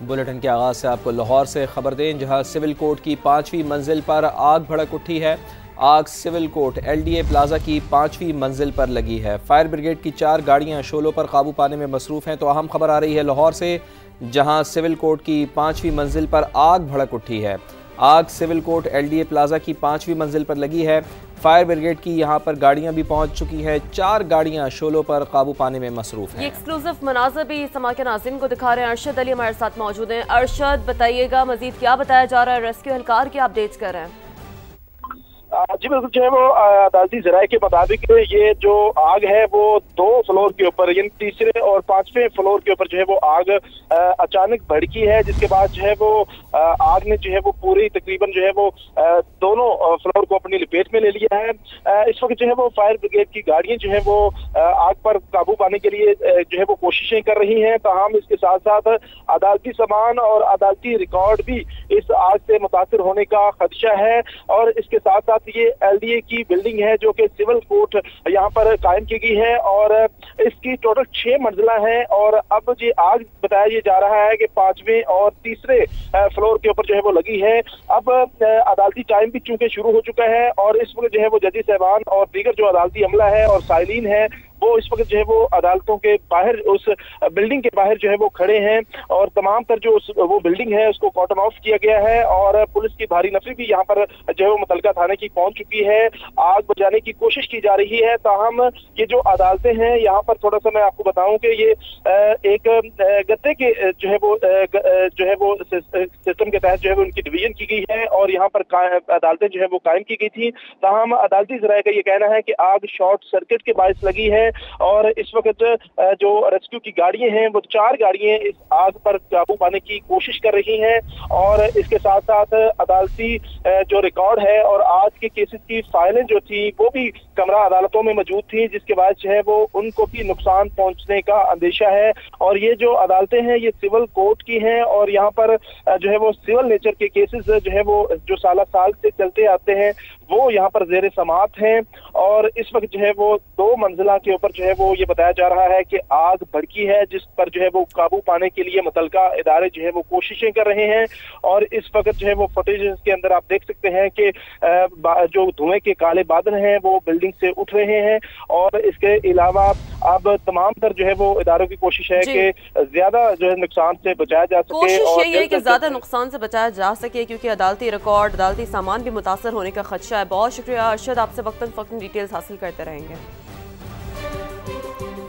Bulletin के आगाज़ से आपको लाहौर से खबर दें, जहां सिविल कोर्ट की 5वीं मंजिल पर आग भड़क उठी है। आग सिविल कोर्ट LDA प्लाजा की 5वीं मंजिल पर लगी है। फायर ब्रिगेड की 4 गाड़ियां शोलों पर काबू पाने में मसरूफ़ हैं। तो अहम खबर आ रही है लाहौर से, जहां सिविल कोर्ट की 5वीं मंजिल पर आग भड़क उठी है। आग सिविल कोर्ट LDA प्लाजा की 5वीं मंजिल पर लगी है। फायर ब्रिगेड की यहां पर गाड़ियां भी पहुंच चुकी हैं। 4 गाड़ियां शोलों पर काबू पाने में मसरूफ हैं। ये एक्सक्लूसिव मनाज़र भी समा के नाज़रीन को दिखा रहे हैं। अरशद अली हमारे साथ मौजूद हैं। अरशद, बताइएगा मजीद क्या बताया जा रहा है, रेस्क्यू एहलकार की अपडेट्स कर रहे हैं? जी बिल्कुल, जो है वो अदालती जराये के मुताबिक ये जो आग है वो 2 फ्लोर के ऊपर, यानी तीसरे और 5वें फ्लोर के ऊपर जो है वो आग अचानक भड़की है, जिसके बाद जो है वो आग ने जो है वो पूरी तकरीबन जो है वो दोनों फ्लोर को अपनी लपेट में ले लिया है। इस वक्त जो है वो फायर ब्रिगेड की गाड़ियां जो है वो आग पर काबू पाने के लिए जो है वो कोशिशें कर रही हैं। ताहम इसके साथ साथ अदालती सामान और अदालती रिकॉर्ड भी इस आग से मुतासर होने का खदशा है। और इसके साथ साथ ये LDA की बिल्डिंग है जो कि सिविल कोर्ट यहाँ पर कायम की गई है और इसकी टोटल 6 मंजिला है। और अब ये आग बताया जा रहा है कि 5वें और तीसरे फ्लोर के ऊपर जो है वो लगी है। अब अदालती टाइम भी चूंकि शुरू हो चुका है और इस वक्त जो है वो जजी साहबान और दीगर जो अदालती अमला है और साइलिन है वो इस वक्त जो है वो अदालतों के बाहर, उस बिल्डिंग के बाहर जो है वो खड़े हैं। और तमाम तर जो वो बिल्डिंग है उसको कॉर्डन ऑफ किया गया है और पुलिस की भारी नफरी भी यहाँ पर जो है वो मुतलका थाने की पहुंच चुकी है। आग बुझाने की कोशिश की जा रही है। ताहम ये जो अदालतें हैं यहाँ पर थोड़ा सा मैं आपको बताऊं कि ये एक गद्दे के जो है वो सिस्टम के तहत जो है वो उनकी डिवीजन की गई है और यहाँ पर अदालतें जो है वो कायम की गई थी। ताहम अदालती जराये का ये कहना है कि आग शॉर्ट सर्किट के बायस लगी है और इस वक्त जो रेस्क्यू की गाड़ियां हैं वो 4 गाड़ियां इस आग पर काबू पाने की कोशिश कर रही हैं। और इसके साथ साथ अदालती जो रिकॉर्ड है और आज के केसेस की फाइलें जो थी वो भी कमरा अदालतों में मौजूद थी, जिसके बाद जो है वो उनको भी नुकसान पहुंचने का अंदेशा है। और ये जो अदालतें हैं ये सिविल कोर्ट की हैं और यहाँ पर जो है वो सिविल नेचर के केसेस जो है वो जो साल से चलते आते हैं वो यहाँ पर जेर समात हैं। और इस वक्त जो है वो 2 मंजिला के ऊपर जो है वो ये बताया जा रहा है कि आग भड़की है, जिस पर जो है वो काबू पाने के लिए मुतलका इदारे जो है वो कोशिशें कर रहे हैं। और इस वक्त जो है वो फुटेज के अंदर आप देख सकते हैं कि जो धुएं के काले बादल हैं वो बिल्डिंग से उठ रहे हैं। और इसके अलावा अब तमाम तर जो है वो इदारों की कोशिश है कि ज्यादा जो है नुकसान से बचाया जा सके। कोशिश यही है कि ज्यादा नुकसान से बचाया जा सके, क्योंकि अदालती रिकॉर्ड, अदालती सामान भी मुतासर होने का खदशा है। बहुत शुक्रिया अरशद, आपसे वक्तन डिटेल्स हासिल करते रहेंगे।